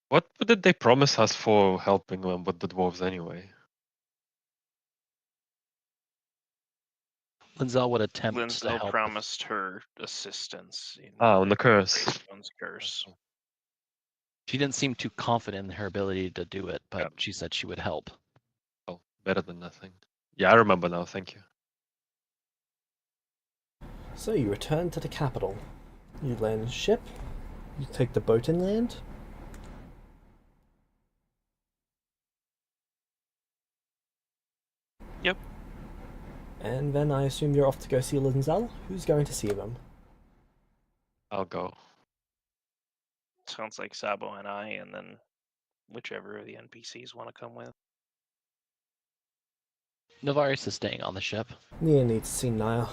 What did they promise us for helping them with the dwarves anyway? Linzel would attempt to Linzel help. promised her assistance in on the curse. Gracestone's curse. She didn't seem too confident in her ability to do it, but Yeah. she said she would help. Oh, better than nothing. Yeah, I remember now. Thank you. So you return to the capital. You land a ship. You take the boat inland. Yep. And then I assume you're off to go see Linzel. Who's going to see them? I'll go. Sounds like Sabo and I, and then whichever of the NPCs want to come with. Navarius is staying on the ship. Nia needs to see Naya.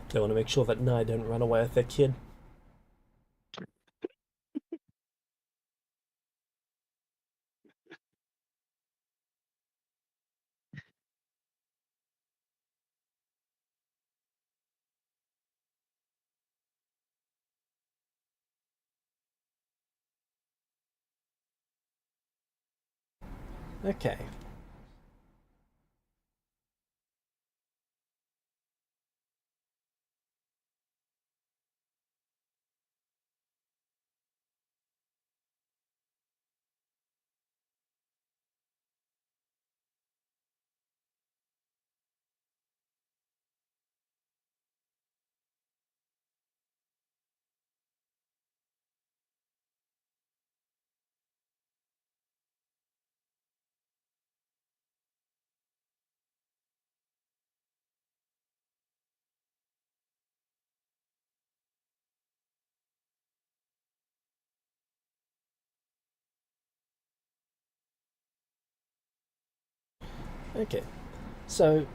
They want to make sure that Naya didn't run away with their kid. Okay. Okay. So,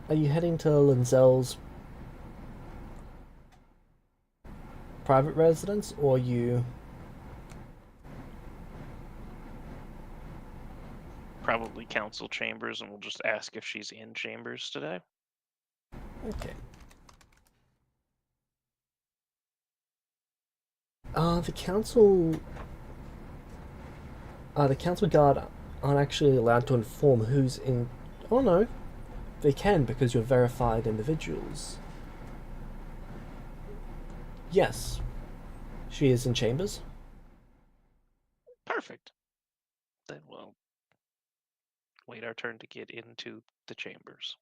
are you heading to Linzel's private residence, or you... Probably council chambers, and we'll just ask if she's in chambers today. Okay. The council guard aren't actually allowed to inform who's in... Oh no, they can because you're verified individuals. Yes, she is in chambers. Perfect. Then we'll wait our turn to get into the chambers.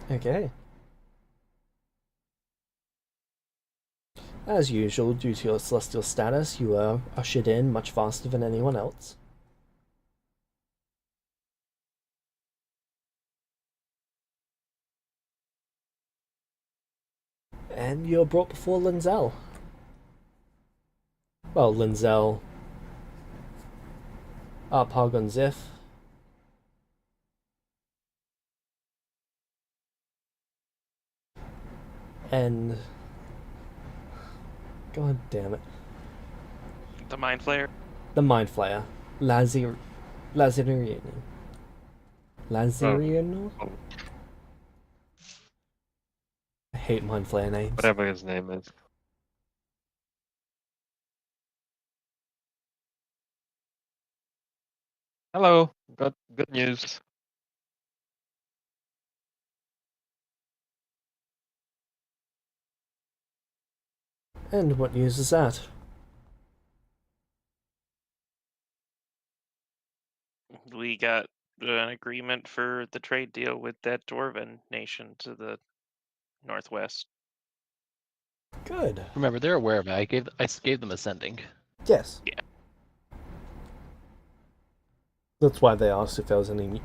Okay. As usual, due to your celestial status, you are ushered in much faster than anyone else. And you're brought before Linzel. Well, Linzel, Pargon Zif, and... God damn it. The Mind Flayer? The Mind Flayer. Lazariano. Lazariano? Oh, I hate Mind Flayer names. whatever his name is. Hello. Good news. And what news is that? We got an agreement for the trade deal with that Dwarven nation to the northwest. Good. Remember, they're aware of it. I gave them ascending. Yes. Yeah. That's why they asked if there was any...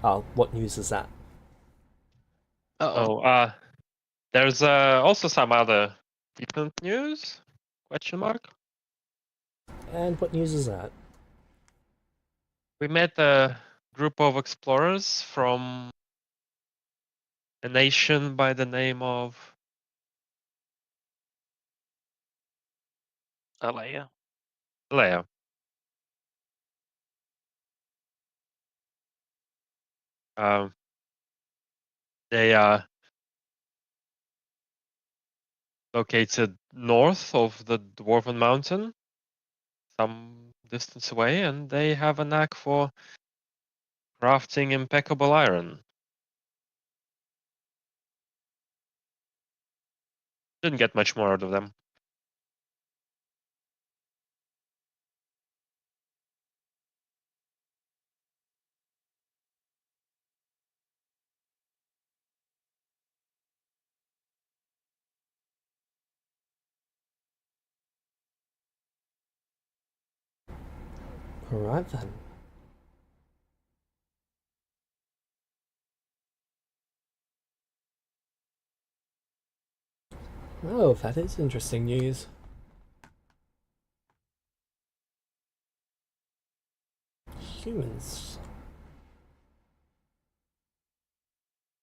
what news is that? Oh, there's also some other recent news? Question mark. And what news is that? We met a group of explorers from a nation by the name of Alea. Celestia. They located north of the Dwarven Mountain, some distance away, and they have a knack for crafting impeccable iron. Didn't get much more out of them. Alright then. Oh, that is interesting news. Humans.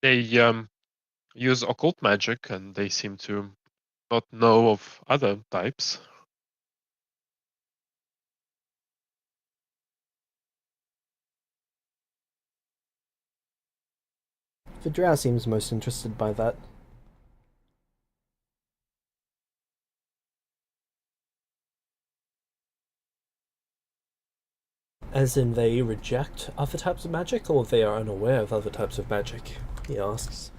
They use occult magic, and they seem to not know of other types. The drow seems most interested by that. As in they reject other types of magic, or they are unaware of other types of magic, he asks.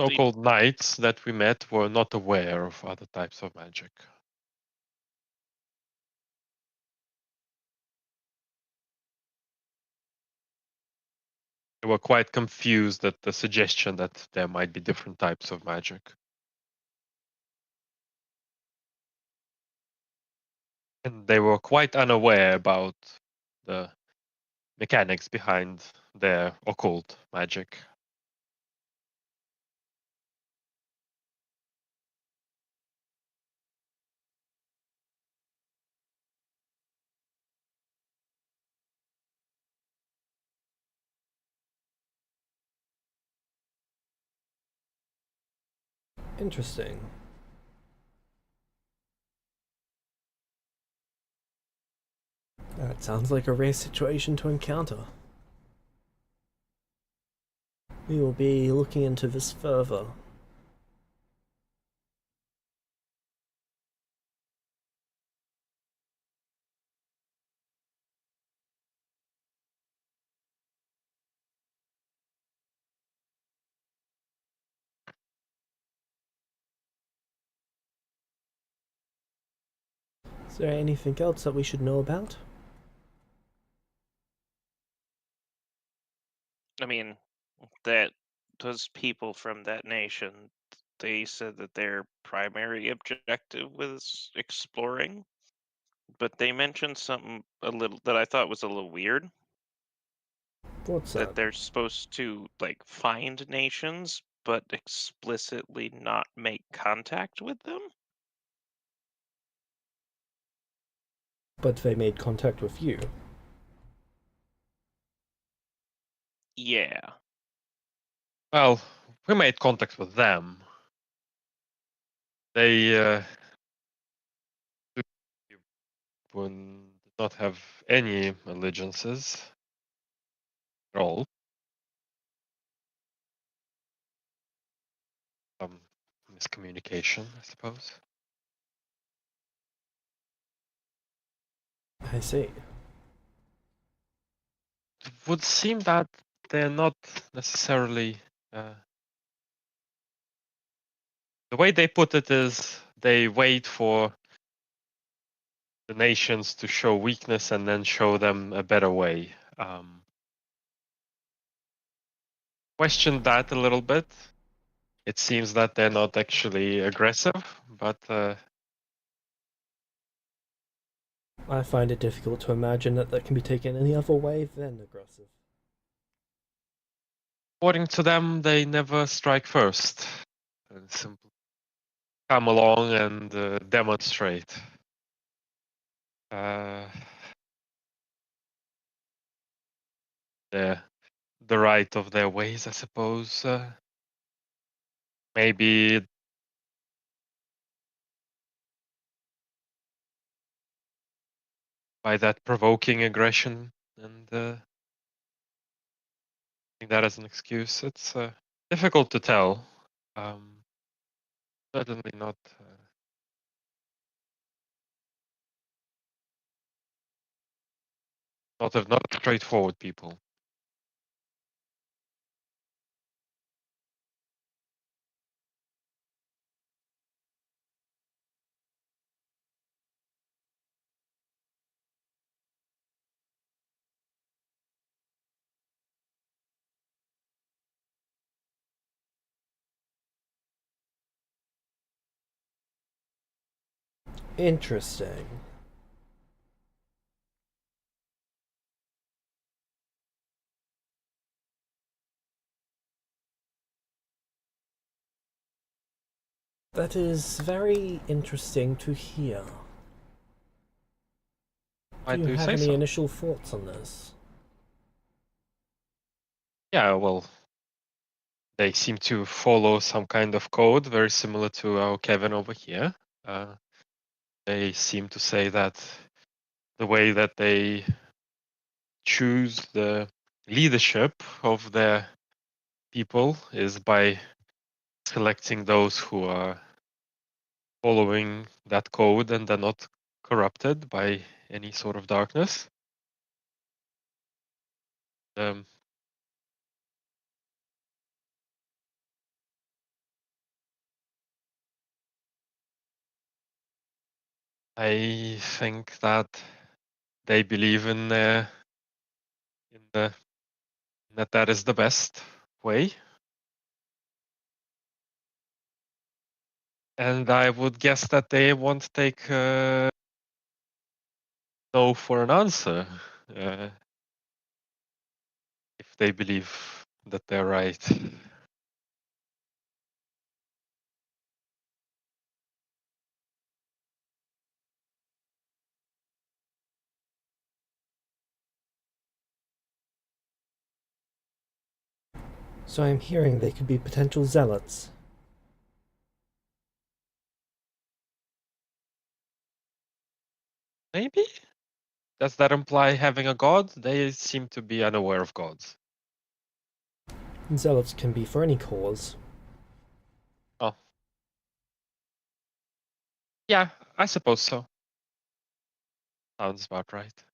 So-called knights that we met were not aware of other types of magic. They were quite confused at the suggestion that there might be different types of magic. And they were quite unaware about the mechanics behind their occult magic. Interesting. That sounds like a rare situation to encounter. We will be looking into this further. Is there anything else that we should know about? I mean, that those people from that nation, they said that their primary objective was exploring, but they mentioned something a little that I thought was a little weird. What's That that? they're supposed to like find nations, but explicitly not make contact with them. But they made contact with you. Yeah. Well, we made contact with them. They did not have any allegiances at all. Some miscommunication, I suppose. I see. It would seem that they're not necessarily. The way they put it is they wait for the nations to show weakness and then show them a better way. Questioned that a little bit. It seems that they're not actually aggressive, but I find it difficult to imagine that that can be taken any other way than aggressive. according to them, they never strike first. Simply come along and demonstrate. The right of their ways, I suppose. Maybe by that provoking aggression and that as an excuse. It's difficult to tell. Certainly not. Not straightforward people. Interesting. That is very interesting to hear. Why Do you do you have say any so? initial thoughts on this? Yeah, well, they seem to follow some kind of code very similar to our Kevin over here. They seem to say that the way that they choose the leadership of their people is by selecting those who are following that code and are not corrupted by any sort of darkness. Um, I think that they believe in the that is the best way, and I would guess that they won't take no for an answer if they believe that they're right. So I'm hearing they could be potential zealots. Maybe? Does that imply having a god? They seem to be unaware of gods. Zealots can be for any cause. Oh. Yeah, I suppose so. Sounds about right.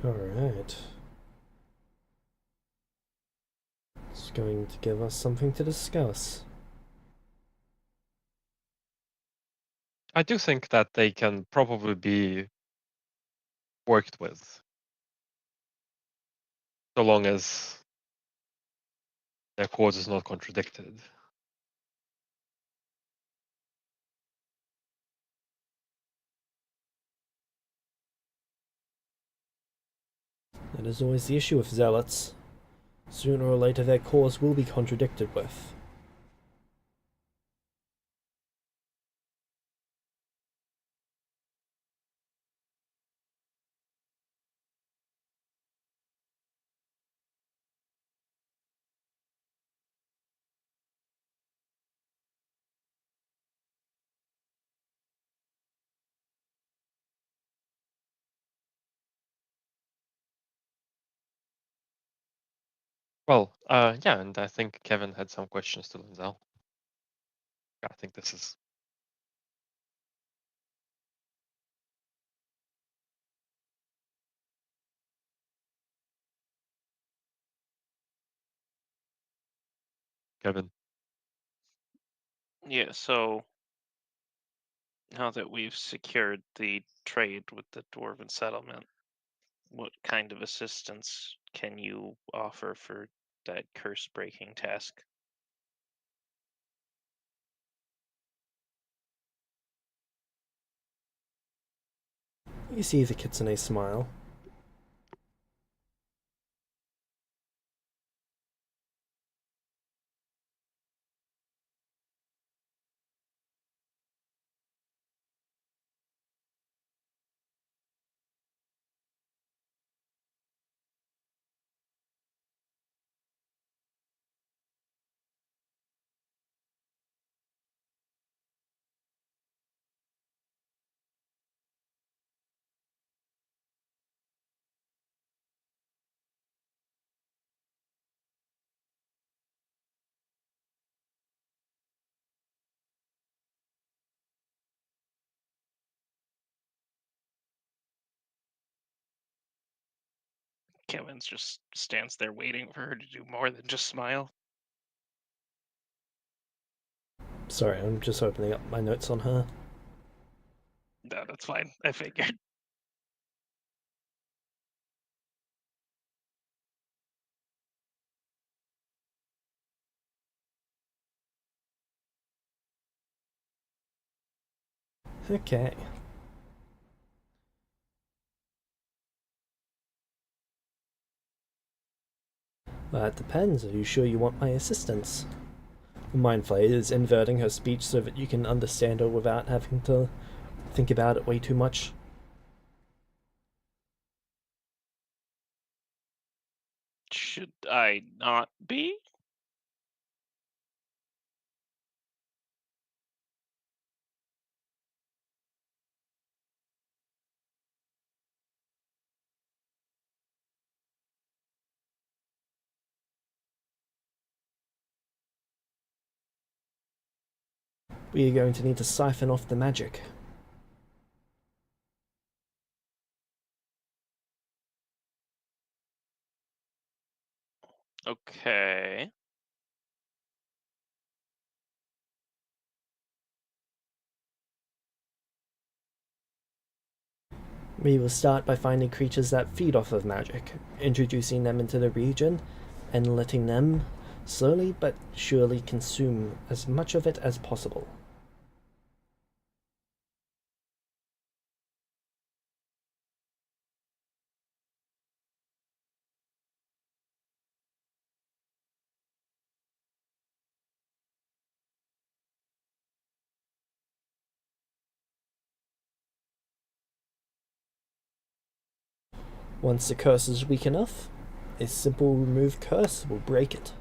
Alright. It's going to give us something to discuss. I do think that they can probably be worked with, so long as their cause is not contradicted. That is always the issue with zealots. Sooner or later their cause will be contradicted with. Well, yeah, and I think Kevin had some questions to Linzel. I think this is Kevin. Yeah, so now that we've secured the trade with the Dwarven settlement, what kind of assistance can you offer for that curse breaking task? You see the Kitsune smile. Kevin just stands there waiting for her to do more than just smile. Sorry, I'm just opening up my notes on her. No, that's fine. I figured. Okay. Well, that depends. Are you sure you want my assistance? Mind Flayer is inverting her speech so that you can understand her without having to think about it way too much. Should I not be? We are going to need to siphon off the magic. Okay. We will start by finding creatures that feed off of magic, introducing them into the region, and letting them slowly but surely consume as much of it as possible. Once the curse is weak enough, a simple remove curse will break it.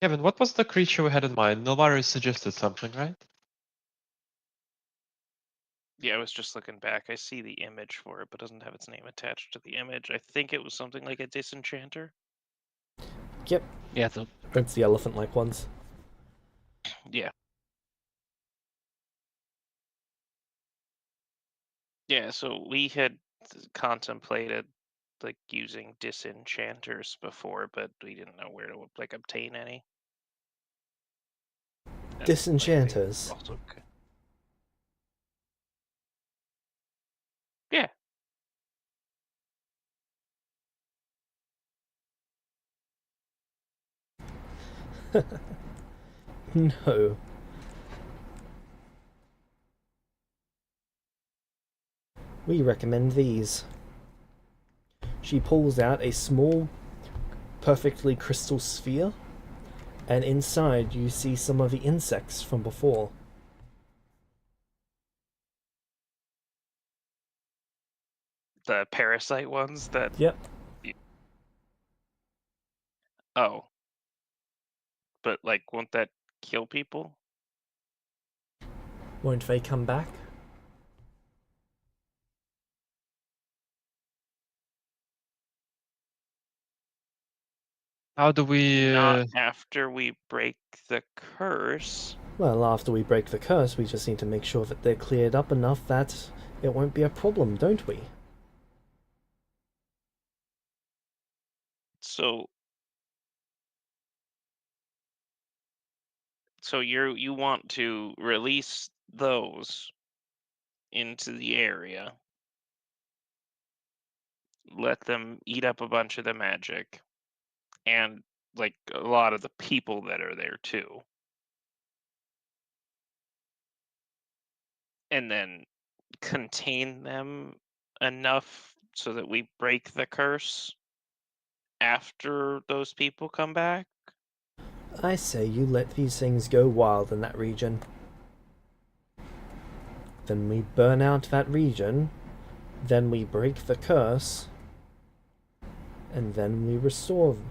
Kevin, what was the creature we had in mind? Nilvari suggested something, right? Yeah, I was just looking back. I see the image for it, but doesn't have its name attached to the image. I think it was something like a disenchanter. Yep, Yeah, it's a, that's the elephant-like ones. Yeah. Yeah, so we had contemplated like using disenchanters before, but we didn't know where to like obtain any. And, like, they Disenchanters. also yeah. No. We recommend these. She pulls out a small, perfectly crystal sphere, and inside you see some of the insects from before. The parasite ones that Yep. oh. But like won't that kill people? Won't they come back? How do we? Not after we break the curse. Well, after we break the curse, we just need to make sure that they're cleared up enough that it won't be a problem, don't we? So you want to release those into the area, let them eat up a bunch of the magic, and like a lot of the people that are there too. And then contain them enough so that we break the curse after those people come back. I say you let these things go wild in that region. Then we burn out that region, then we break the curse, and then we restore them.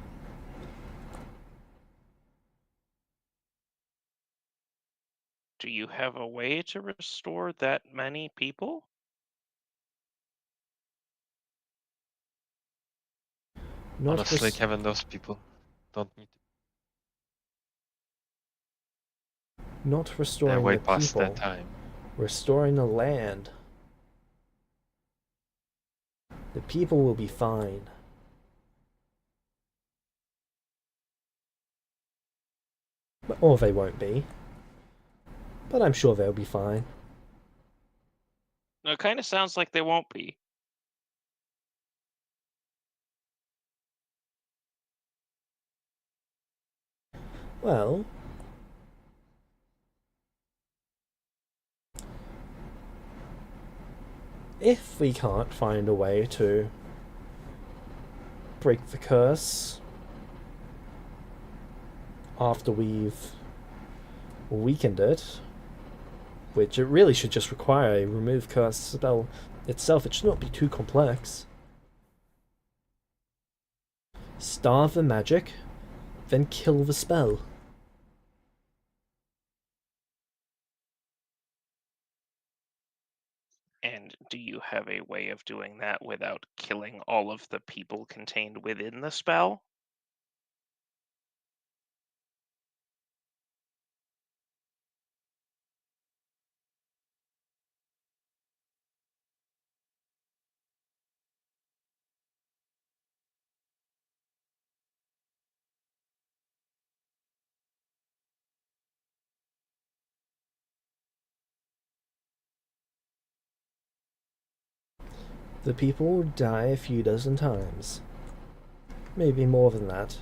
Do you have a way to restore that many people? Not Honestly, res- Kevin, those people don't need to. not They're restoring way the past that people, time. restoring the land. The people will be fine. Or they won't be. But I'm sure they'll be fine. It kind of sounds like they won't be. Well, if we can't find a way to break the curse after we've weakened it, which it really should just require a remove curse spell itself, it should not be too complex. Starve the magic, then kill the spell. And do you have a way of doing that without killing all of the people contained within the spell? The people will die a few dozen times. Maybe more than that.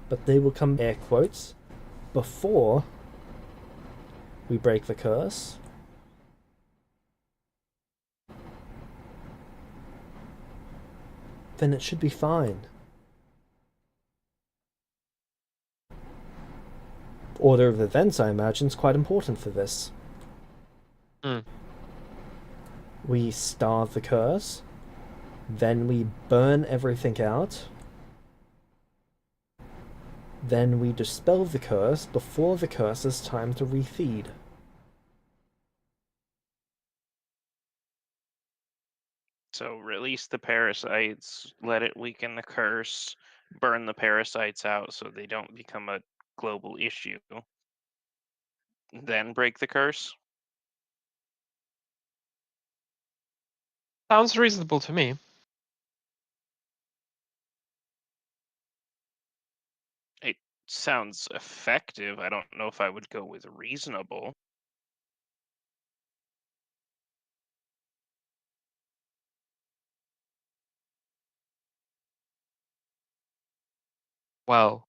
But they will come, air quotes, before we break the curse. Then it should be fine. Order of events, I imagine, is quite important for this. Hmm. We starve the curse, then we burn everything out, then we dispel the curse before the curse has time to refeed. So release the parasites, let it weaken the curse, burn the parasites out so they don't become a global issue, then break the curse? Sounds reasonable to me. It sounds effective. I don't know if I would go with reasonable. Well,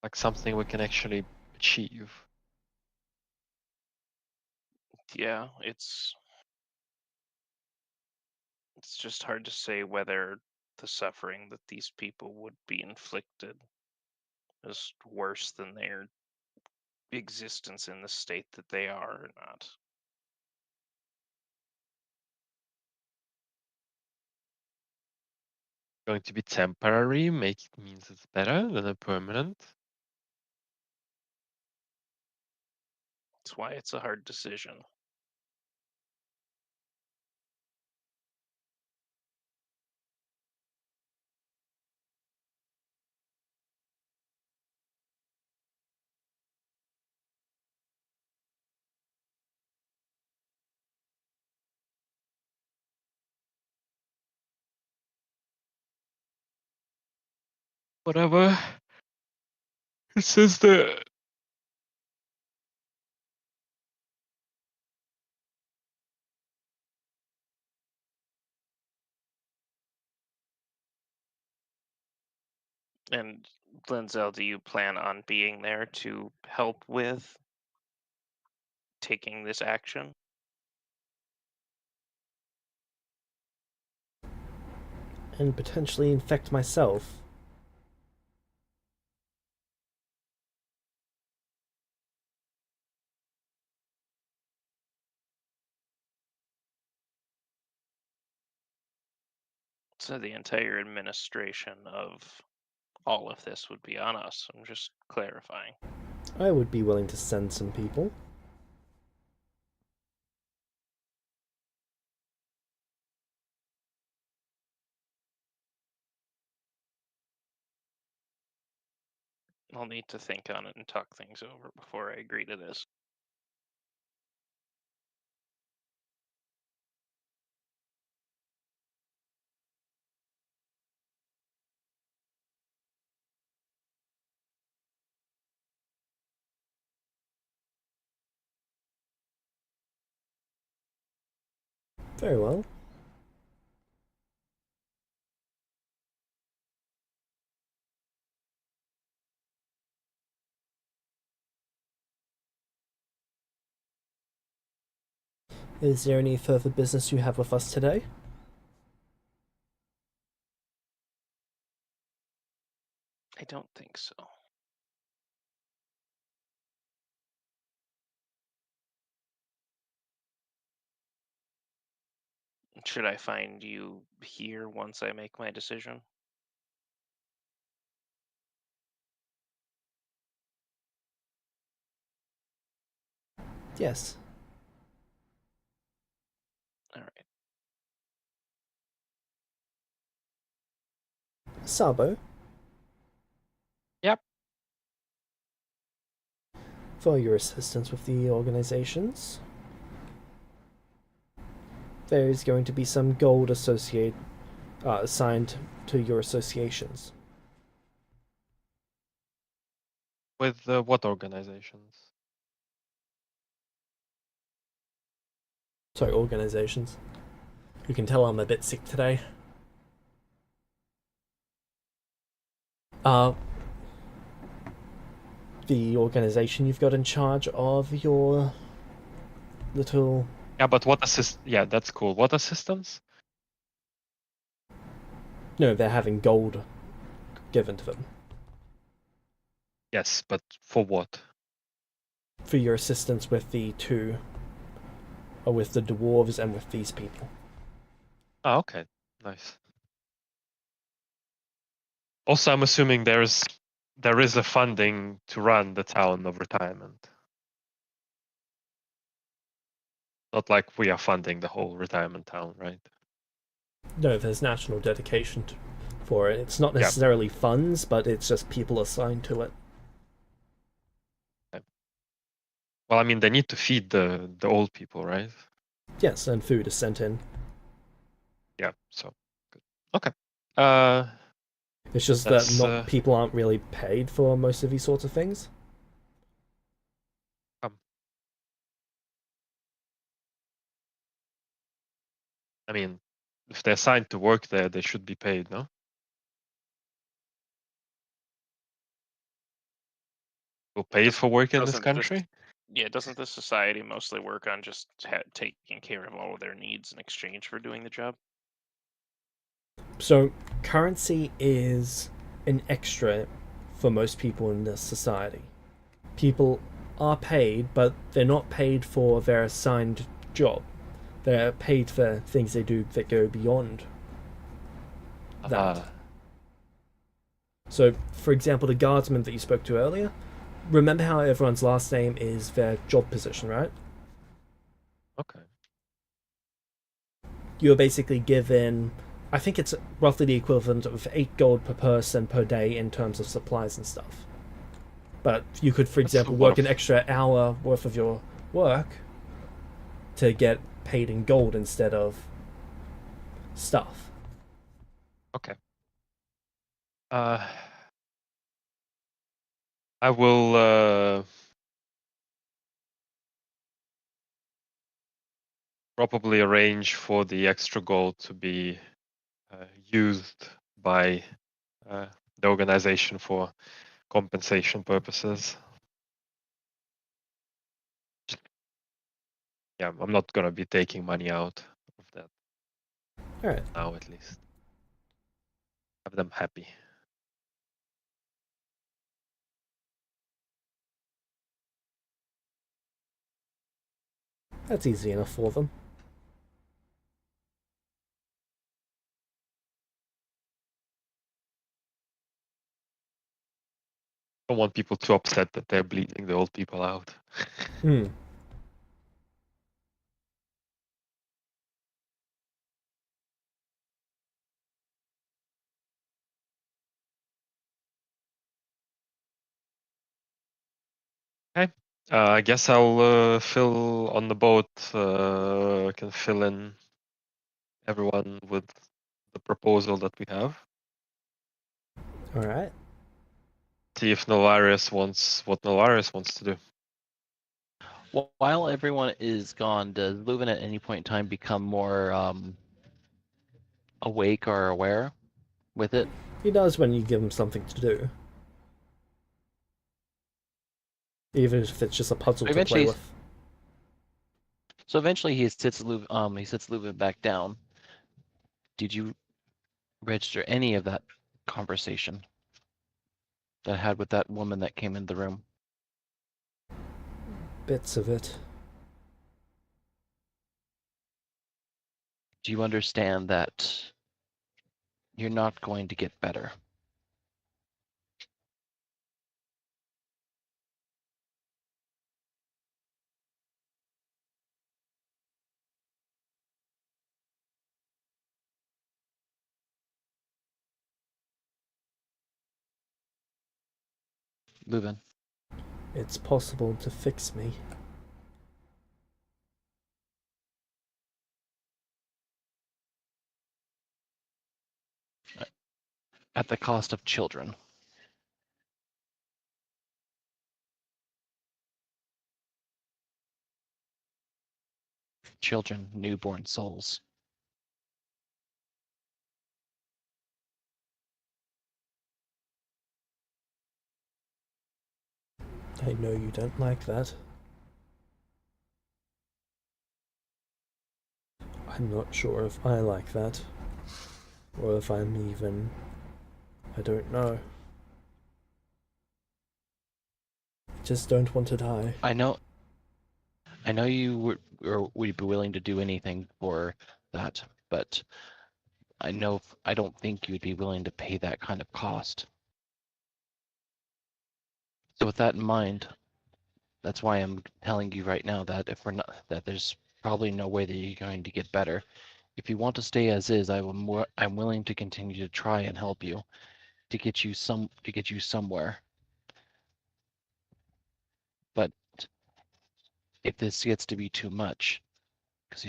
like something we can actually achieve. Yeah, it's just hard to say whether the suffering that these people would be inflicted is worse than their existence in the state that they are or not. Going to be temporary, make it means it's better than a permanent. That's why it's a hard decision. Whatever. It says the And Linzel, do you plan on being there to help with taking this action? And potentially infect myself. So the entire administration of all of this would be on us. I'm just clarifying. I would be willing to send some people. I'll need to think on it and talk things over before I agree to this. Very well. Is there any further business you have with us today? I don't think so. Should I find you here once I make my decision? Yes. All right. Sabo, Yep. for your assistance with the organizations, there is going to be some gold assigned to your associations. With what organizations? Sorry, organizations. You can tell I'm a bit sick today. The organization you've got in charge of your little... Yeah, but what assist? Yeah, that's cool. What assistance? No, they're having gold given to them Yes, but for what? for your assistance with the two, or with the dwarves and with these people. Oh, okay, nice. Also, I'm assuming there is a funding to run the town of retirement. Not like we are funding the whole retirement town, right? No, there's national dedication for it. It's not Yeah. necessarily funds, but it's just people assigned to it. Well, I mean, they need to feed the old people, right? Yes, and food is sent in. Yeah. So good. Okay. Uh, It's just that That's, not people aren't really paid for most of these sorts of things. I mean, if they're assigned to work there, they should be paid, no? Who paid for work in this Doesn't this- country? Yeah, doesn't the society mostly work on just taking care of all of their needs in exchange for doing the job? So, currency is an extra for most people in this society. People are paid, but they're not paid for their assigned job. They're paid for things they do that go beyond that. Ah, So, for example, the guardsman that you spoke to earlier, remember how everyone's last name is their job position, right? okay. You're basically given, I think it's roughly the equivalent of 8 gold per person per day in terms of supplies and stuff. But you could, for That's example, a lot work an extra hour worth of your work to get paid in gold instead of stuff. Okay. I will probably arrange for the extra gold to be used by the organization for compensation purposes. Yeah, I'm not gonna be taking money out of that Alright, now, at least. Have them happy. that's easy enough for them. Don't want people too upset that they're bleeding the old people out. Hmm. I guess I'll fill on the boat. Can fill in everyone with the proposal that we have. All right. See if Nolarius wants what Nolarius wants to do. While everyone is gone, does Leuven at any point in time become more awake or aware with it? He does when you give him something to do. Even if it's just a puzzle to play Eventually- with. So eventually he sits Leuven back down. Did you register any of that conversation that I had with that woman that came in the room? Bits of it. Do you understand that you're not going to get better? Leuven, It's possible to fix me. at the cost of children. Children, newborn souls. I know you don't like that. I'm not sure if I like that. Or if I'm even... I don't know. I just don't want to die. I know you would be willing to do anything for that, but I don't think you'd be willing to pay that kind of cost. So with that in mind, that's why I'm telling you right now that if we're not, that there's probably no way that you're going to get better. If you want to stay as is, I'm willing to continue to try and help you to get you somewhere. But if this gets to be too much, because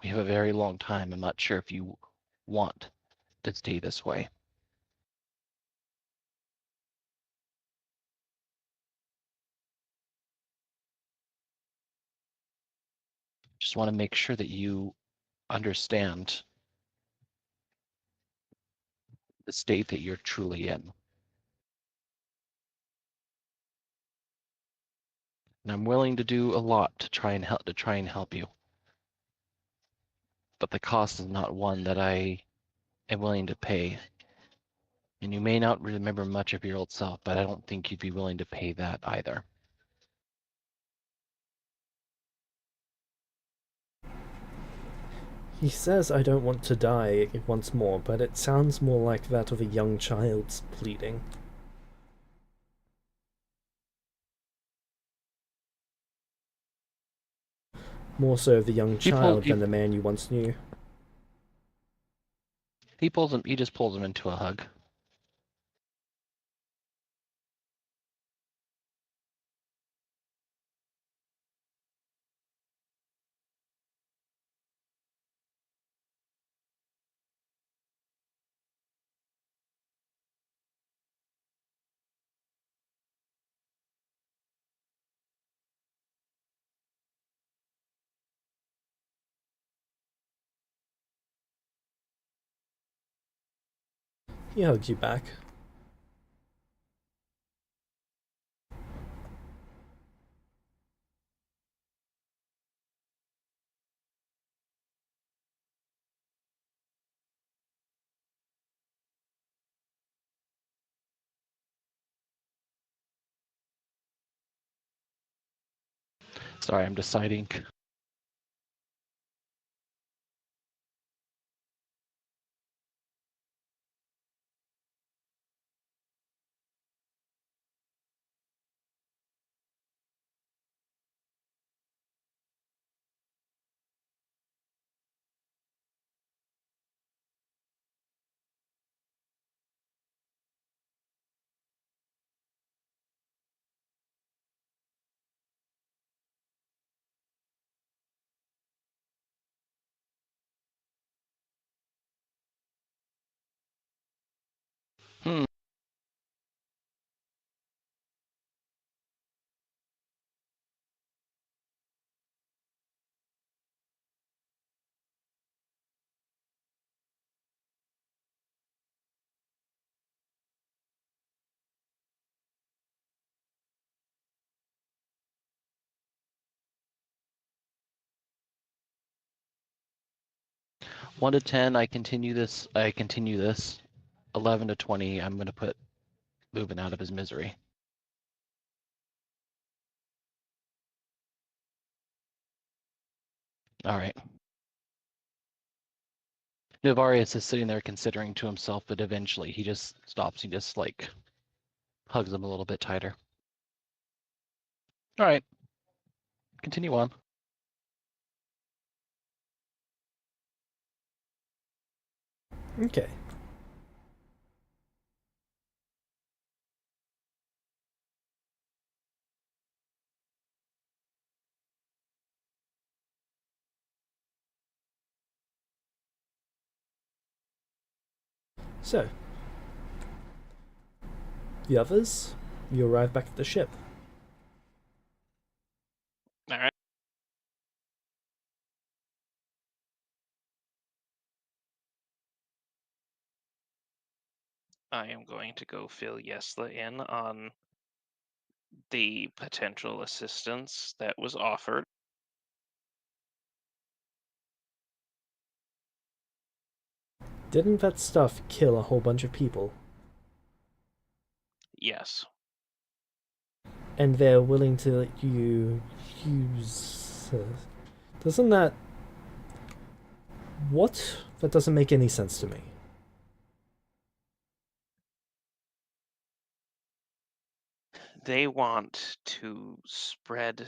we have a very long time, I'm not sure if you want to stay this way. Just want to make sure that you understand the state that you're truly in. And I'm willing to do a lot to try and help you. But the cost is not one that I am willing to pay. And you may not remember much of your old self, but I don't think you'd be willing to pay that either. He says I don't want to die once more, but it sounds more like that of a young child's pleading. More so of the young child than the man you once knew. He just pulls him into a hug. He hugs you back. Sorry, I'm deciding. Hmm. One to 10, I continue this. 11 to 20, I'm gonna put Lubin out of his misery. All right. Navarius is sitting there considering to himself, but eventually he just stops. He just like hugs him a little bit tighter. All right. Continue on. Okay. So, the others, you arrive back at the ship. All right. I am going to go fill Yesla in on the potential assistance that was offered. Didn't that stuff kill a whole bunch of people? Yes. And they're willing to let you use. Doesn't that. What? That doesn't make any sense to me. They want to spread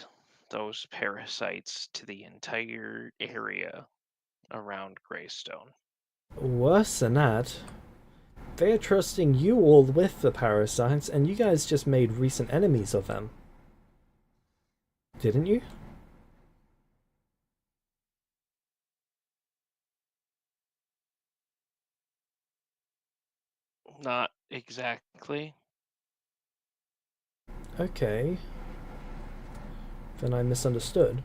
those parasites to the entire area around Greystone. Worse than that, they're trusting you all with the parasites, and you guys just made recent enemies of them. Didn't you? Not exactly. Okay. Then I misunderstood.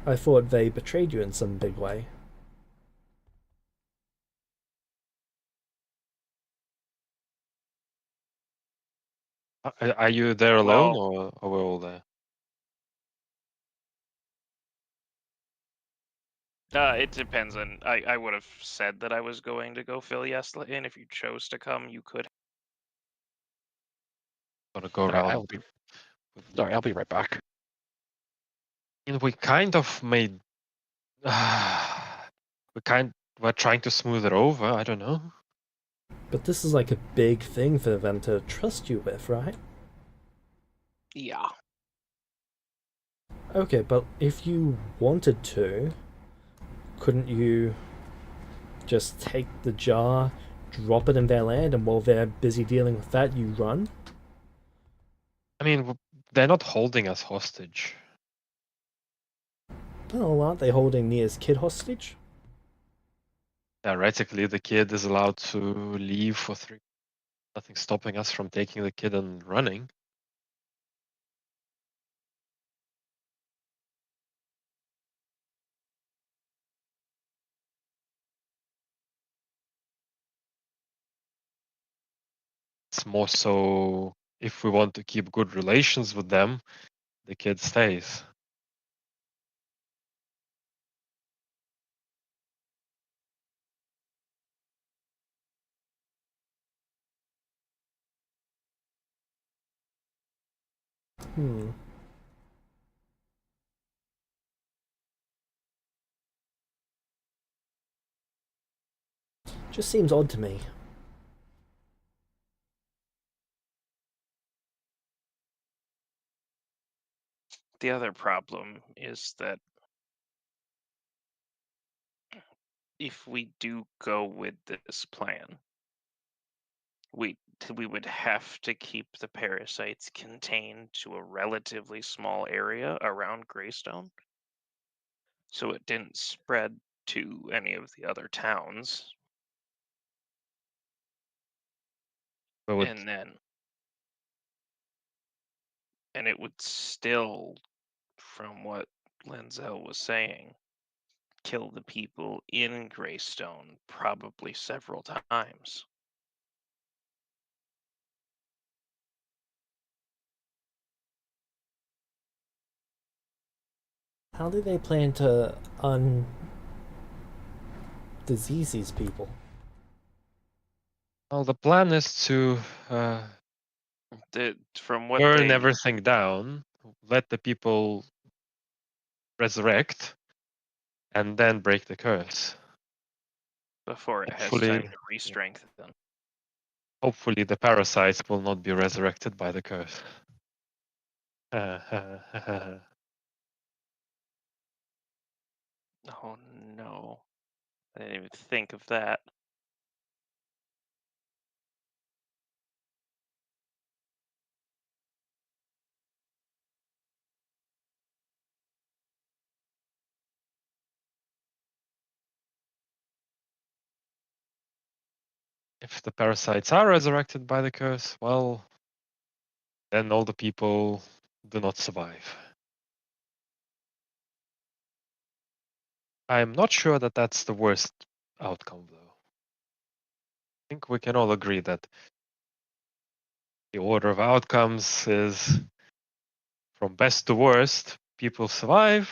I thought they betrayed you in some big way. Are you there alone, Well, or are we all there? it depends on. I would have said that I was going to go fill Yesla in. If you chose to come, you could. Gonna go Sorry, I around. will be. Sorry, I'll be right back. And we kind of made. We're trying to smooth it over. I don't know. But this is like a big thing for them to trust you with, right? Yeah. Okay, but if you wanted to, couldn't you just take the jar, drop it in their land, and while they're busy dealing with that, you run? I mean, they're not holding us hostage. Well, aren't they holding Nia's kid hostage? Theoretically, the kid is allowed to leave for 3. Nothing's stopping us from taking the kid and running. It's more so if we want to keep good relations with them, the kid stays. Hmm. Just seems odd to me. The other problem is that if we do go with this plan, we would have to keep the parasites contained to a relatively small area around Greystone, so it didn't spread to any of the other towns. But would, and it would still, from what Lenzel was saying, kill the people in Greystone probably several times. How do they plan to disease these people? well, the plan is to From what burn they everything down, let the people resurrect, and then break the curse. before it has Hopefully, time to re-strengthen. hopefully the parasites will not be resurrected by the curse. Oh no. I didn't even think of that. If the parasites are resurrected by the curse, well, then all the people do not survive. I'm not sure that that's the worst outcome, though. I think we can all agree that the order of outcomes is from best to worst. People survive,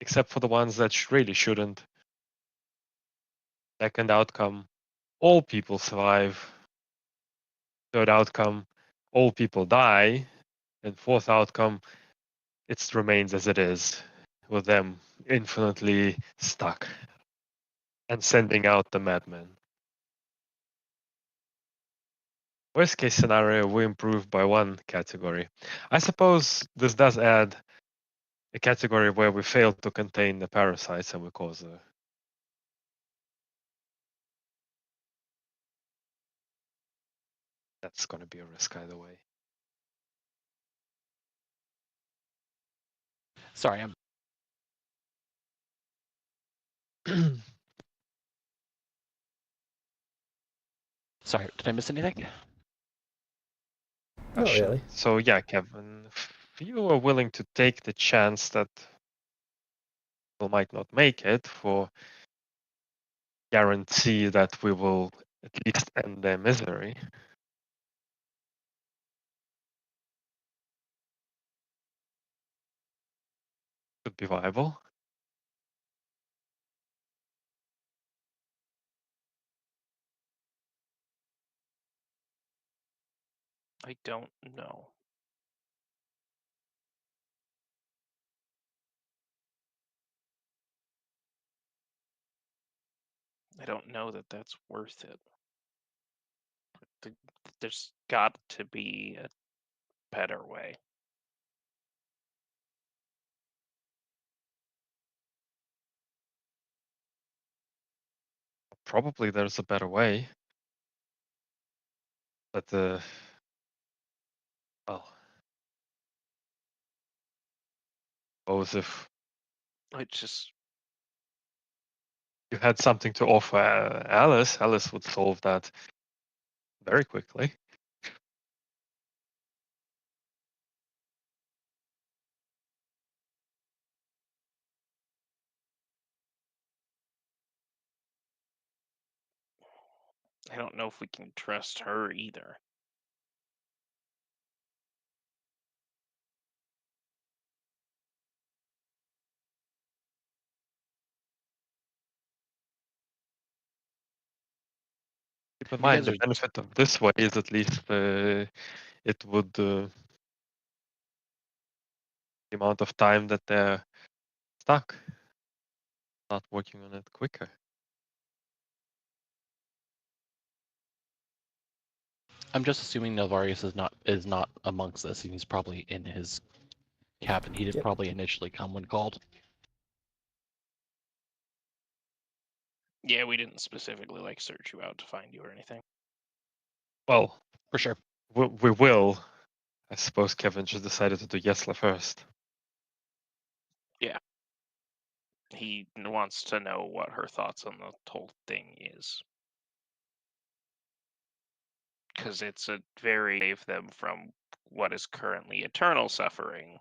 except for the ones that really shouldn't. Second outcome, all people survive. Third outcome, all people die. And fourth outcome, it remains as it is, with them infinitely stuck and sending out the madmen. Worst case scenario, we improve by one category. I suppose this does add a category where we fail to contain the parasites and we cause a. That's going to be a risk either way. Sorry, I'm sorry. Did I miss anything? Not Question. really. So yeah, Kevin, if you are willing to take the chance that we might not make it for guarantee that we will at least end their misery. Could be viable. I don't know. I don't know that that's worth it. There's got to be a better way. Probably there's a better way. But well, suppose if I just you had something to offer Alice, Alice would solve that very quickly. I don't know if we can trust her either. Keep in You mind, guys the are benefit of this way is at least it would the amount of time that they're stuck, not working on it quicker. I'm just assuming Nelvarius is not amongst this. He's probably in his cabin. He didn't Yep. probably initially come when called. Yeah, we didn't specifically like search you out to find you or anything. Well, For sure. we will. I suppose Kevin just decided to do Yesla first. He wants to know what her thoughts on the whole thing is. because it's a very save them from what is currently eternal suffering.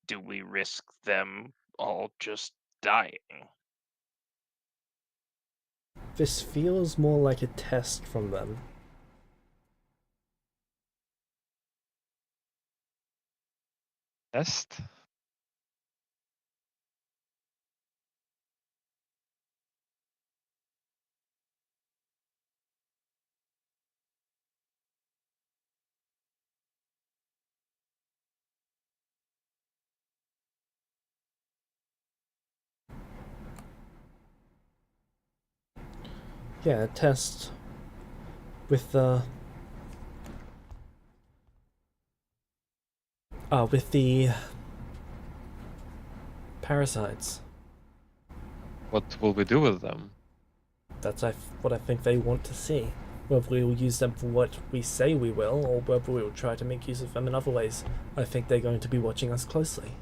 Do we risk them all just dying? This feels more like a test from them. Test? Yeah, a test with the with the parasites. What will we do with them? That's what I think they want to see. Whether we'll use them for what we say we will, or whether we'll try to make use of them in other ways, I think they're going to be watching us closely.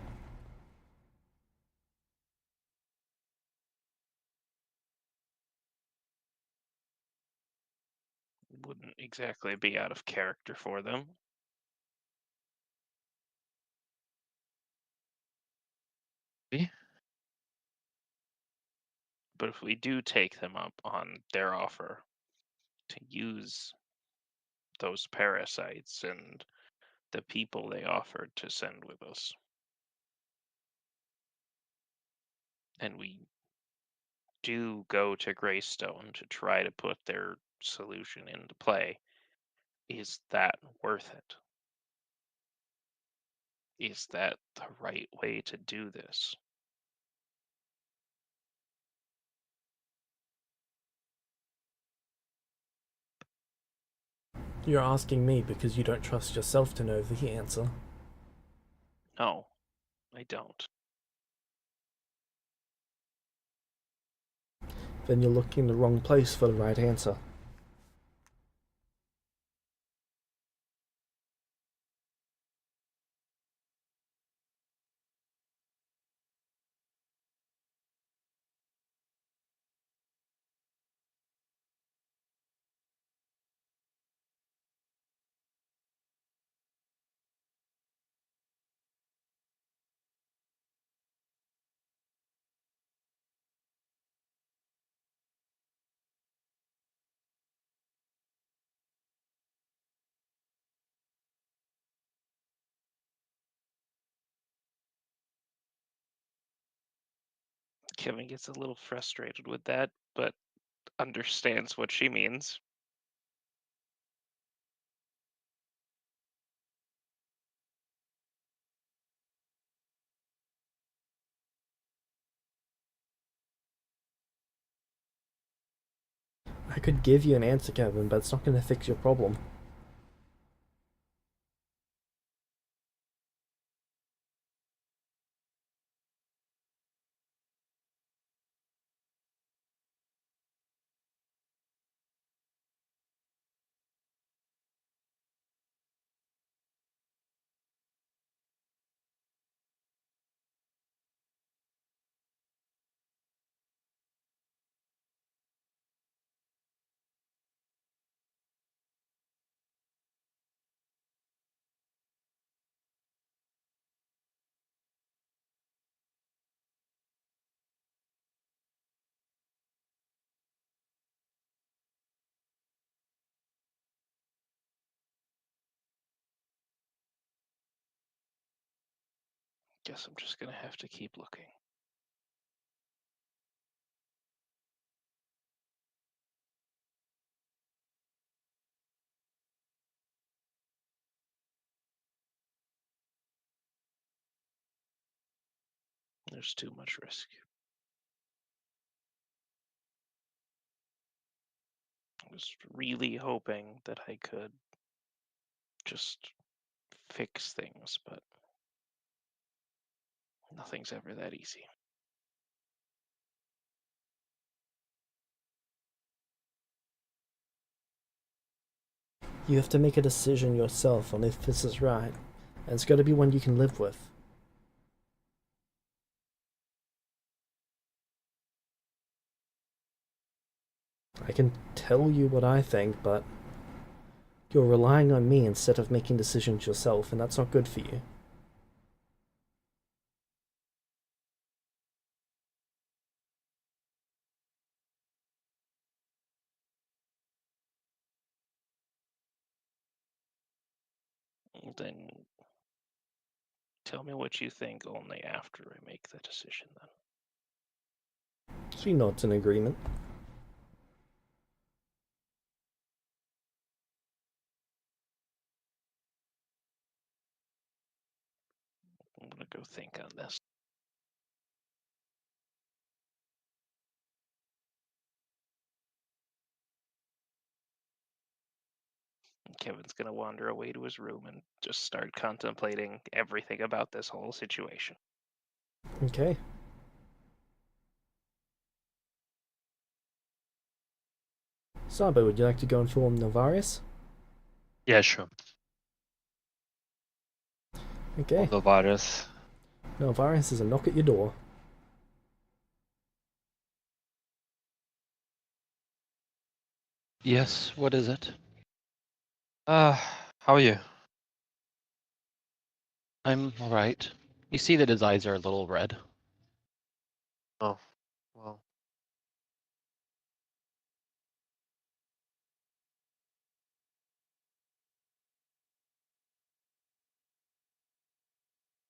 Wouldn't exactly be out of character for them. See? But if we do take them up on their offer to use those parasites and the people they offered to send with us, and we do go to Greystone to try to put their solution into play, is that worth it? Is that the right way to do this? You're asking me because you don't trust yourself to know the answer. No, I don't. Then you're looking in the wrong place for the right answer. Kevin gets a little frustrated with that, but understands what she means. I could give you an answer, Kevin, but it's not going to fix your problem. Guess I'm just gonna have to keep looking. There's too much risk. I was really hoping that I could just fix things, but nothing's ever that easy. You have to make a decision yourself on if this is right, and it's got to be one you can live with. I can tell you what I think, but you're relying on me instead of making decisions yourself, and that's not good for you. Then tell me what you think only after I make the decision then. She nods in agreement. I'm gonna go think on this. Kevin's gonna wander away to his room and just start contemplating everything about this whole situation. Okay. Sabo, would you like to go inform Novarius? Yeah, sure. Okay. On the virus. Novarius is a knock at your door. Yes, what is it? How are you? I'm alright. You see that his eyes are a little red. Oh, well.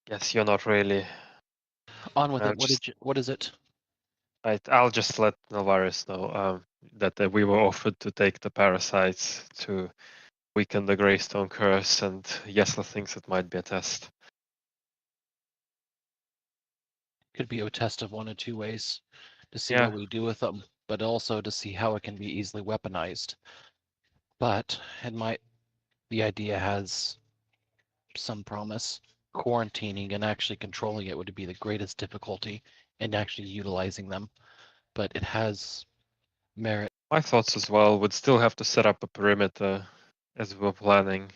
Guess you're not really. On with I'll it. What is it? I'll just let Novaris know that we were offered to take the parasites to weaken the Greystone curse, and Yesla thinks it might be a test. Could be a test of one of two ways. To see Yeah. what we do with them, but also to see how it can be easily weaponized. But the idea has some promise. Quarantining and actually controlling it would be the greatest difficulty in actually utilizing them. But it has merit. My thoughts as well. Would still have to set up a perimeter as we were planning.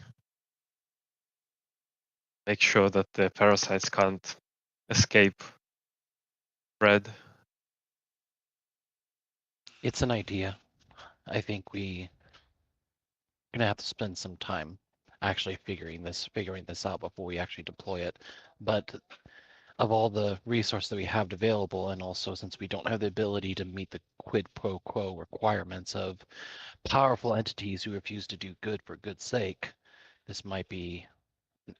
Make sure that the parasites can't escape spread. It's an idea. I think we're gonna have to spend some time actually figuring this out before we actually deploy it. But of all the resources that we have available, and also since we don't have the ability to meet the quid pro quo requirements of powerful entities who refuse to do good for good's sake, this might be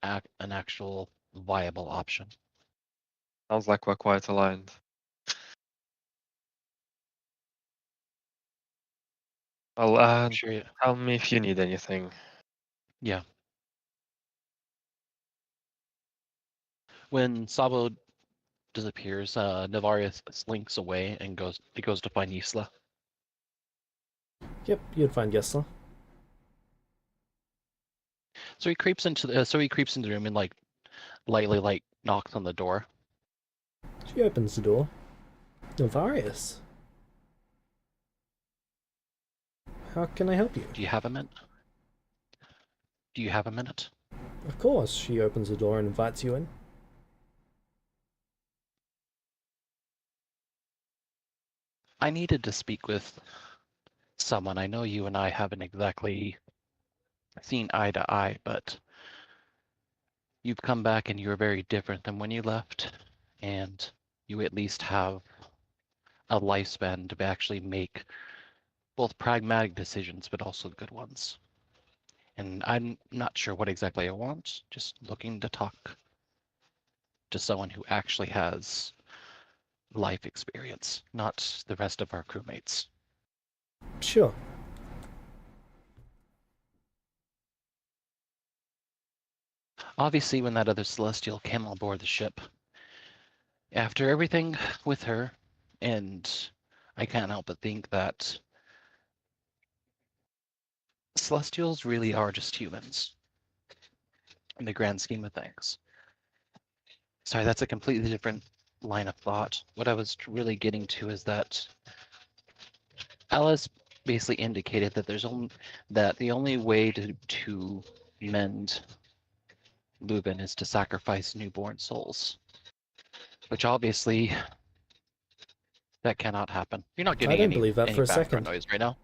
an actual viable option. Sounds like we're quite aligned. Well, I'm sure. tell me if you need anything. Yeah. When Sabo disappears, Navarius slinks away and goes to find Isla. Yep, you'd find Yesla. So he creeps into the room and lightly knocks on the door. She opens the door. Novarius. How can I help you? Do you have a minute? Of course, she opens the door and invites you in. I needed to speak with someone. I know you and I haven't exactly seen eye to eye, but you've come back and you're very different than when you left, and you at least have a lifespan to actually make both pragmatic decisions but also good ones. And I'm not sure what exactly I want, just looking to talk to someone who actually has life experience, not the rest of our crewmates. Sure. Obviously, when that other Celestial came on board the ship, after everything with her, and I can't help but think that Celestials really are just humans in the grand scheme of things. Sorry, that's a completely different line of thought. What I was really getting to is that Alice basically indicated that the only way to mend Lubin is to sacrifice newborn souls, which obviously that cannot happen. You're not I getting don't believe that any for a background second. noise right now.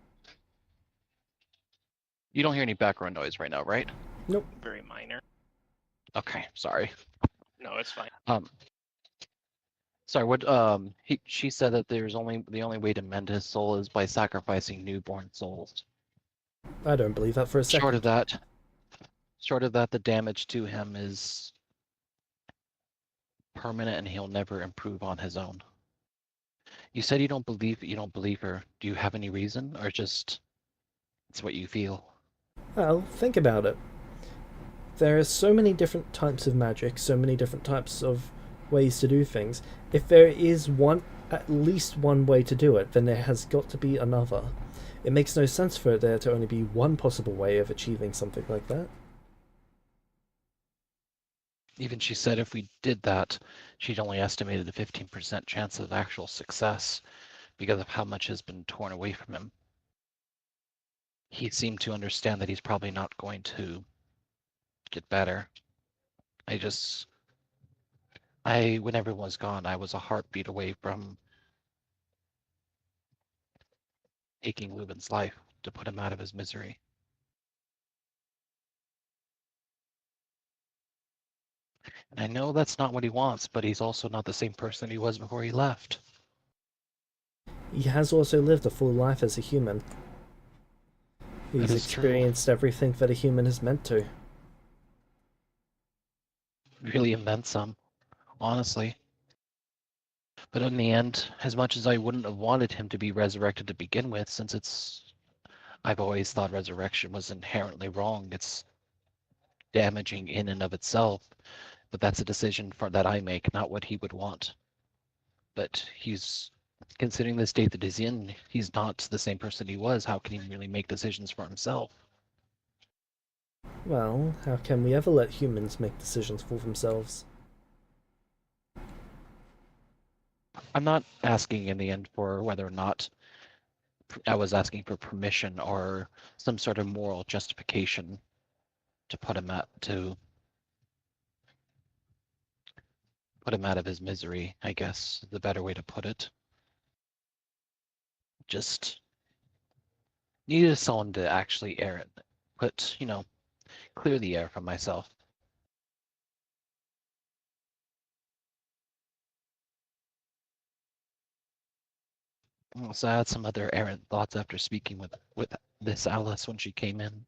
You don't hear any background noise right now, right? Nope. Very minor. Okay, sorry. No, it's fine. Sorry. What? She said that the only way to mend his soul is by sacrificing newborn souls. I don't believe that for a second. Short of that, the damage to him is permanent, and he'll never improve on his own. You said you don't believe her. Do you have any reason, or just it's what you feel? Well, think about it. There are so many different types of magic, so many different types of ways to do things. If there is at least one way to do it, then there has got to be another. It makes no sense for there to only be one possible way of achieving something like that. Even she said if we did that, she'd only estimated a 15% chance of actual success because of how much has been torn away from him. He seemed to understand that he's probably not going to get better. When everyone was gone, I was a heartbeat away from taking Lubin's life to put him out of his misery. And I know that's not what he wants, but he's also not the same person he was before he left. He has also lived a full life as a human. He's experienced everything that a human is meant to. Really and then some, honestly. But in the end, as much as I wouldn't have wanted him to be resurrected to begin with, I've always thought resurrection was inherently wrong. It's damaging in and of itself, but that's a decision that I make, not what he would want. But considering the state that he's in, he's not the same person he was. How can he really make decisions for himself? Well, how can we ever let humans make decisions for themselves? I'm not asking in the end for whether or not I was asking for permission or some sort of moral justification to put him out of his misery, I guess, the better way to put it. Just needed someone to actually air it, clear the air from myself. So I had some other errant thoughts after speaking with this Alice when she came in.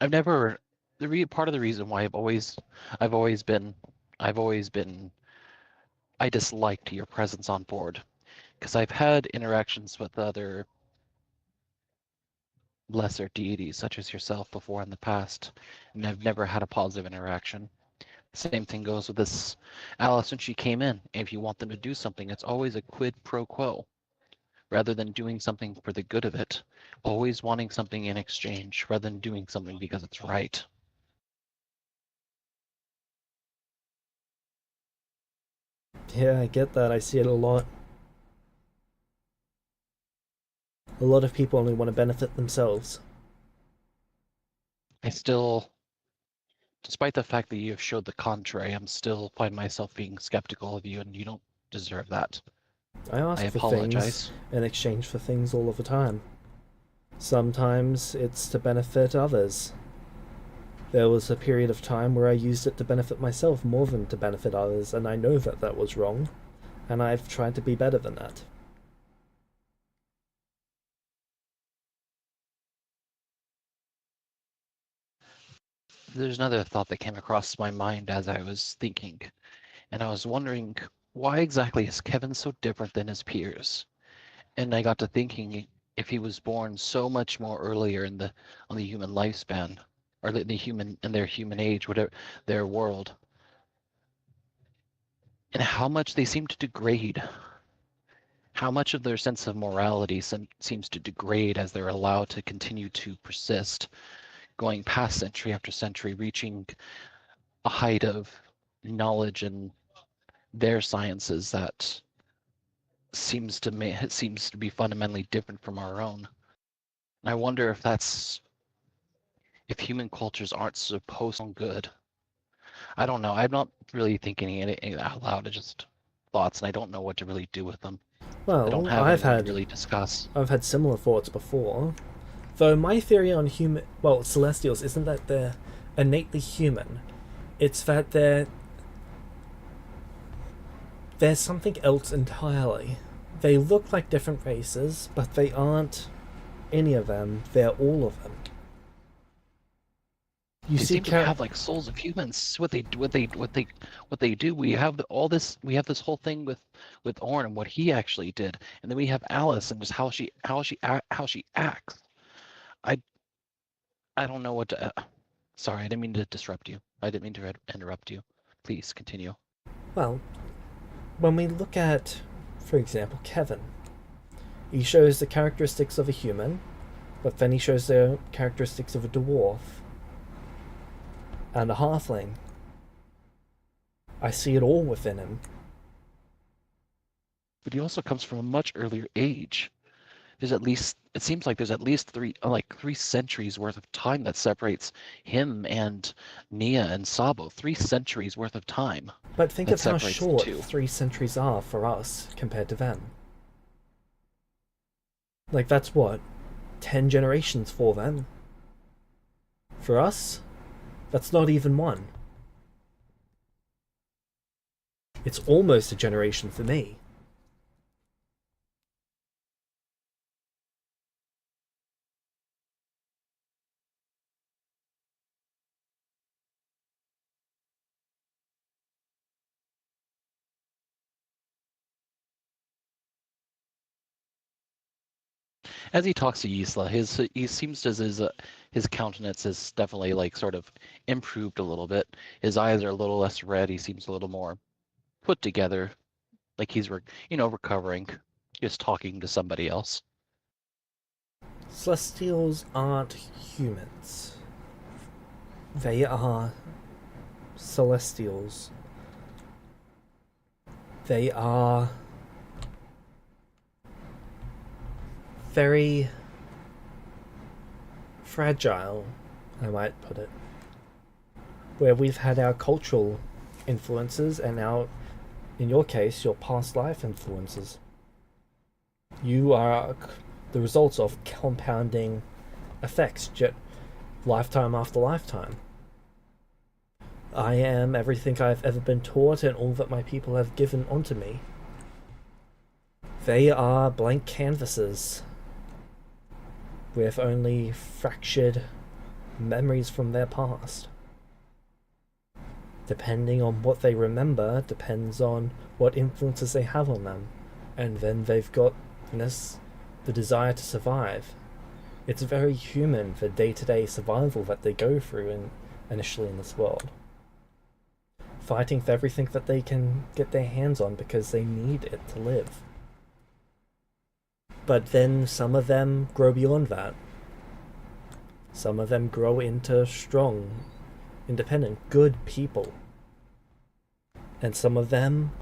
Part of the reason why I disliked your presence on board, because I've had interactions with other lesser deities such as yourself before in the past, and I've never had a positive interaction. Same thing goes with this Alice when she came in. If you want them to do something, it's always a quid pro quo, rather than doing something for the good of it. Always wanting something in exchange, rather than doing something because it's right. Yeah, I get that. I see it a lot. A lot of people only want to benefit themselves. I still, despite the fact that you have showed the contrary, I'm still find myself being skeptical of you, and you don't deserve that. I ask for apologize. things in exchange for things all of the time. Sometimes it's to benefit others. There was a period of time where I used it to benefit myself more than to benefit others, and I know that that was wrong, and I've tried to be better than that. There's another thought that came across my mind as I was thinking, and I was wondering, why exactly is Kevin so different than his peers? And I got to thinking, if he was born so much more earlier on the human lifespan, or their human age, whatever their world, and how much they seem to degrade, how much of their sense of morality seems to degrade as they're allowed to continue to persist, going past century after century, reaching a height of knowledge in their sciences that seems to be fundamentally different from our own. I wonder if human cultures aren't supposed to be good. I don't know. I'm not really thinking it out loud. thoughts, and I don't know what to really do with them. I Well, don't have anything to really discuss. I've had similar thoughts before. Though my theory on Celestials isn't that they're innately human. It's that there's something else entirely. They look like different races, but they aren't any of them. They're all of them. They seem to have like souls of humans. What they do. We have all this. We have this whole thing with Orn and what he actually did, and then we have Alice and just how she acts. I don't know what to. Sorry, I didn't mean to disrupt you. I didn't mean to interrupt you. Please continue. Well, when we look at, for example, Kevin, he shows the characteristics of a human, but then he shows the characteristics of a dwarf and a halfling. I see it all within him. But he also comes from a much earlier age. It seems like there's at least 3 centuries worth of time that separates him and Nia and Sabo. 3 centuries worth of time. But think of how short 3 centuries are for us compared to them. Like, that's what? 10 generations for them. For us, that's not even one. It's almost a generation for me. As he talks to Yisla, his countenance is definitely like sort of improved a little bit. His eyes are a little less red. He seems a little more put together, like he's recovering, just talking to somebody else. Celestials aren't humans. They are Celestials. They are very fragile, I might put it. Where we've had our cultural influences and in your case, your past life influences. You are the results of compounding effects, lifetime after lifetime. I am everything I've ever been taught and all that my people have given onto me. They are blank canvases with only fractured memories from their past. Depending on what they remember depends on what influences they have on them. And then they've got the desire to survive. It's very human, the day-to-day survival that they go through initially in this world. Fighting for everything that they can get their hands on because they need it to live. But then some of them grow beyond that. Some of them grow into strong, independent, good people. And some of them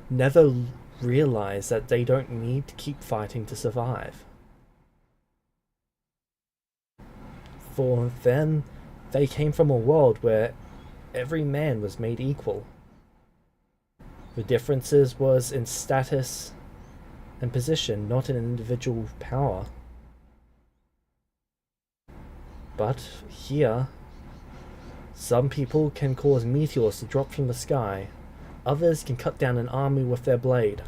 never realize that they don't need to keep fighting to survive. For them, they came from a world where every man was made equal. The differences was in status and position, not in individual power. But here, some people can cause meteors to drop from the sky. Others can cut down an army with their blade.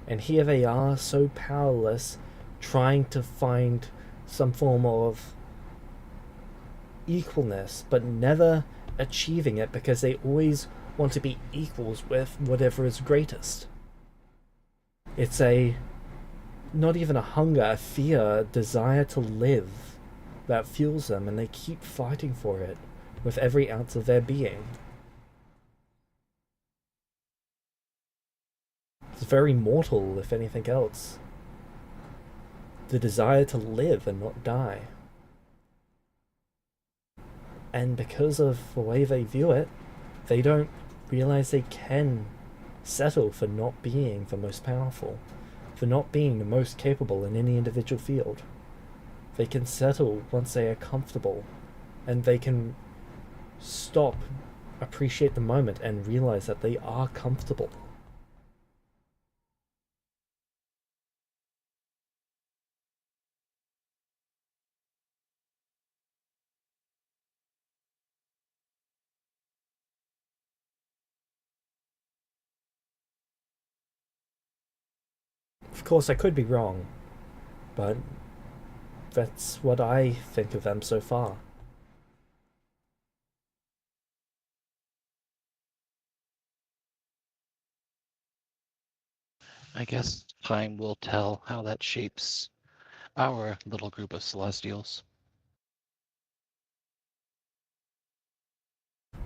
And here they are, so powerless, trying to find some form of equalness, but never achieving it because they always want to be equals with whatever is greatest. It's not even a hunger, a fear, a desire to live that fuels them, and they keep fighting for it with every ounce of their being. It's very mortal, if anything else. The desire to live and not die. And because of the way they view it, they don't realize they can settle for not being the most powerful, for not being the most capable in any individual field. They can settle once they are comfortable, and they can stop, appreciate the moment, and realize that they are comfortable. Of course, I could be wrong, but that's what I think of them so far. I guess time will tell how that shapes our little group of Celestials.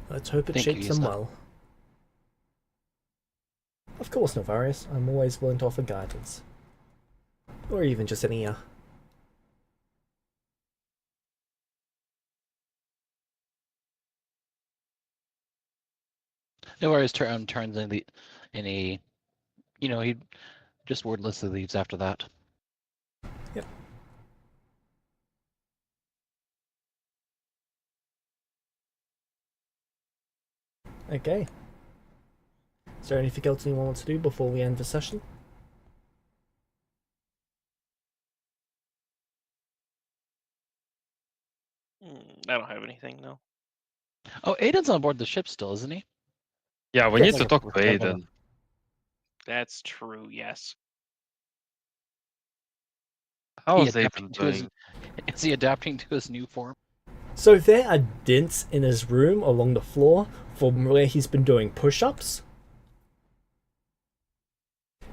Let's hope it Thank you, shapes them Isa. well. Of course, Novarius. I'm always willing to offer guidance. Or even just an ear. Novaris turns in a, he just wordlessly leaves after that. Yep. Okay. Is there anything else anyone wants to do before we end the session? I don't have anything, no. Oh, Aiden's on board the ship still, isn't he? Yeah, we Yes. need to talk to Like a- Aiden. That's true, yes. How He is adapting Aiden to his, doing? is he adapting to his new form? So there are dents in his room along the floor from where he's been doing push-ups.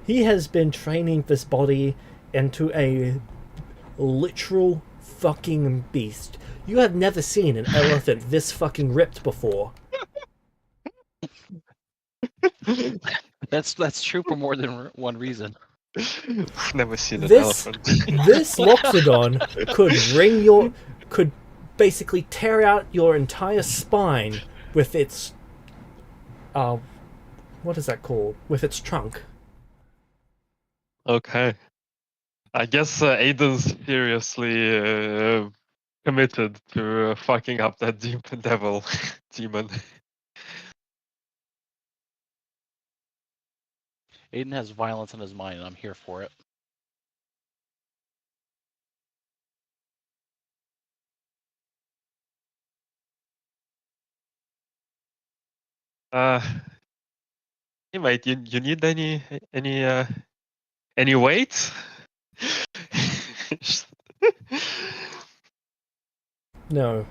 He has been training this body into a literal fucking beast. You have never seen an elephant this fucking ripped before. That's true for more than one reason. I've never seen an This elephant. this Loxodon could basically tear out your entire spine with its what is that called? With its trunk. Okay. I guess Aiden's seriously committed to fucking up that devil demon. Aiden has violence in his mind, and I'm here for it. Uh, hey mate, you need any weight? No.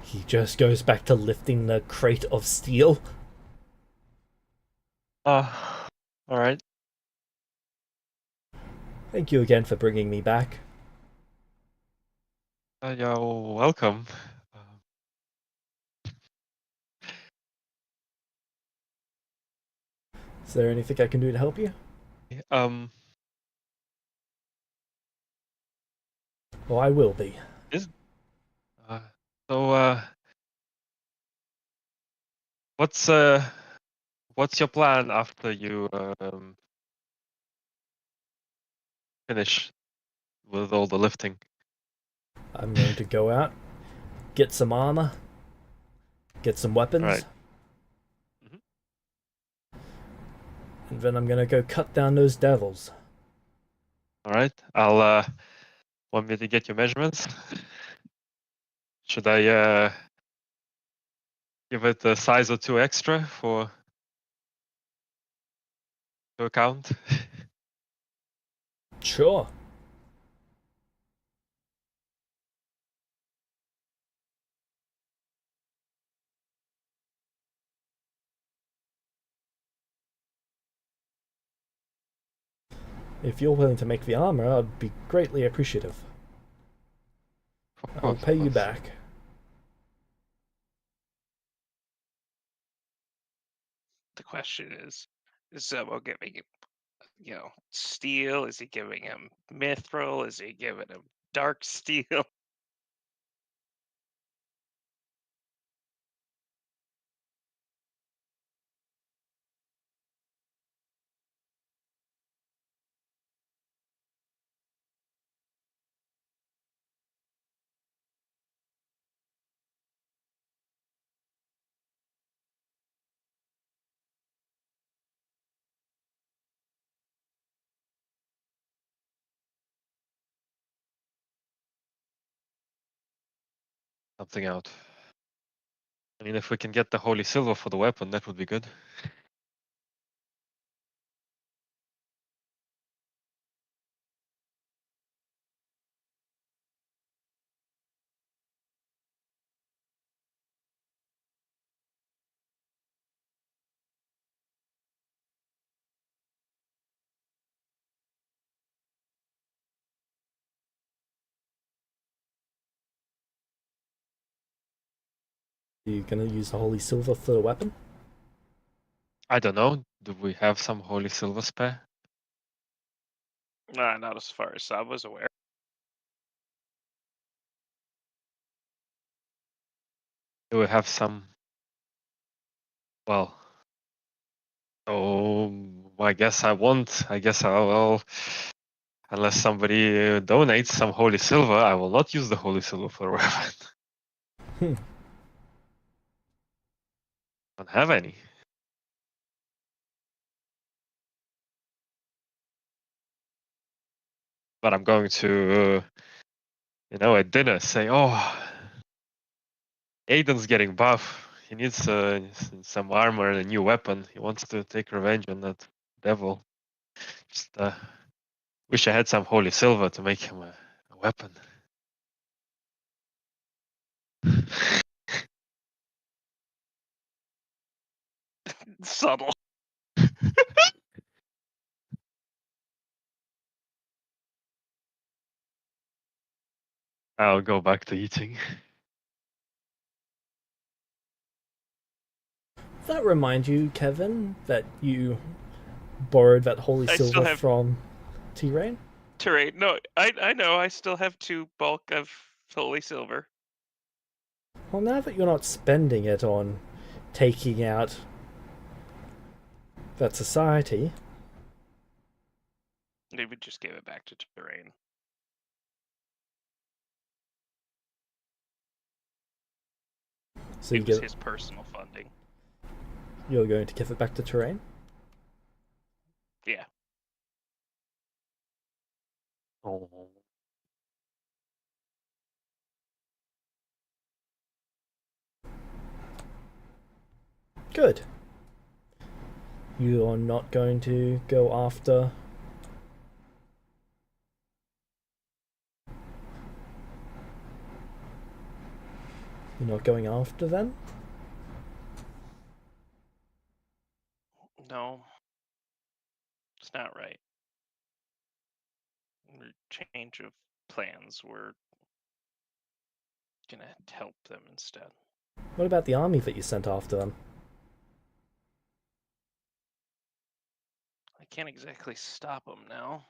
He just goes back to lifting the crate of steel. All right. Thank you again for bringing me back. You're welcome. Is there anything I can do to help you? Um, Well, I will be. uh, so what's your plan after you finish with all the lifting? I'm going to go out, get some armor, get some weapons, Right. Mhm. and then I'm going to go cut down those devils. All right. I'll want me to get your measurements? Should I give it a size or two extra for to account? Sure. If you're willing to make the armor, I'd be greatly appreciative. Of I'll course, pay of you course. back. The question is Zobo giving him, steel? Is he giving him mithril? Is he giving him dark steel? Something out. I mean, if we can get the holy silver for the weapon, that would be good. Are you gonna use the holy silver for the weapon? I don't know. Do we have some holy silver spare? Nah, not as far as I was aware. Do we have some? Well, oh, I guess I won't. I guess I'll unless somebody donates some holy silver, I will not use the holy silver for a weapon. Hmm. Don't have any. But I'm going to, at dinner say, oh, Aiden's getting buff. He needs some armor and a new weapon. He wants to take revenge on that devil. Just wish I had some holy silver to make him a weapon. Subtle. I'll go back to eating. Does that remind you, Kevin, that you borrowed that holy I still silver have- from T-Rain? Terrain. No, I know. I still have 2 bulk of holy silver. Well, now that you're not spending it on taking out that society, Maybe just give it back to Terrain. so you It was get, his personal funding. you're going to give it back to Terrain? Yeah. Oh. Good. You are not going to go after... You're not going after them? No. It's not right. Change of plans. We're gonna help them instead. What about the army that you sent after them? I can't exactly stop them now.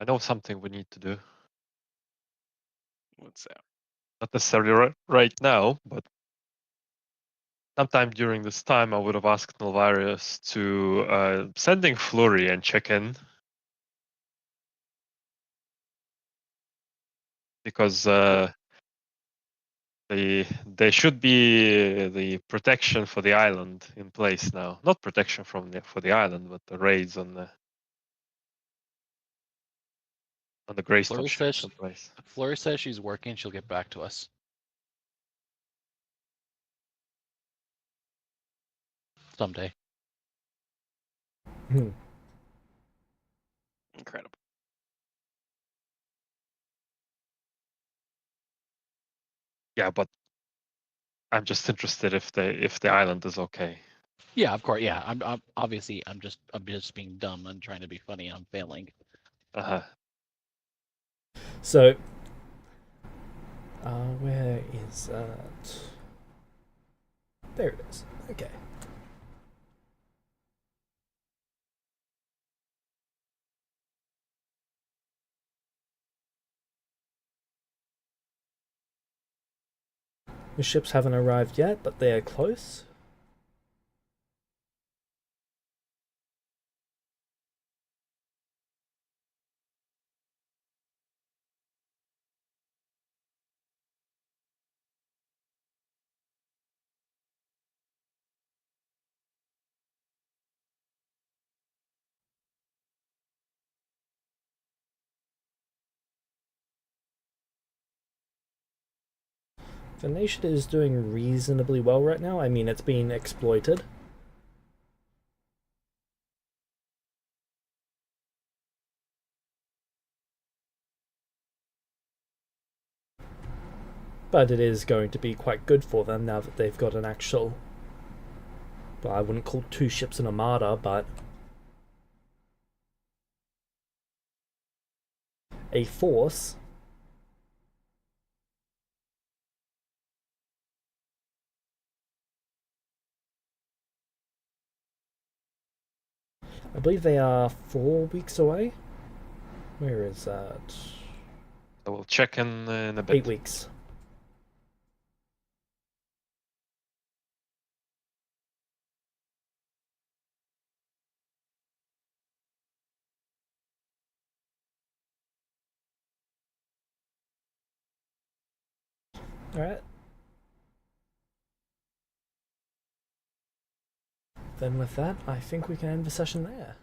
I know something we need to do. What's that? Not necessarily right now, but sometime during this time, I would have asked Nulvarius to sending Flurry and check in. Because there should be the protection for the island in place now. Not protection for the island, but the raids on the Greystone Flurry ships says, in place. Flurry says she's working. She'll get back to us. Someday. Hmm. Incredible. Yeah, but I'm just interested if the island is okay. Yeah, of course. Yeah, I'm obviously I'm just being dumb and trying to be funny. And I'm failing. Uh-huh. So, where is that? There it is. Okay. The ships haven't arrived yet, but they are close. The nation is doing reasonably well right now. I mean, it's being exploited. But it is going to be quite good for them now that they've got an actual... Well, I wouldn't call 2 ships an armada, but... a force. I believe they are 4 weeks away. Where is that? So we'll check in a bit. 8 weeks. Alright. Then with that, I think we can end the session there.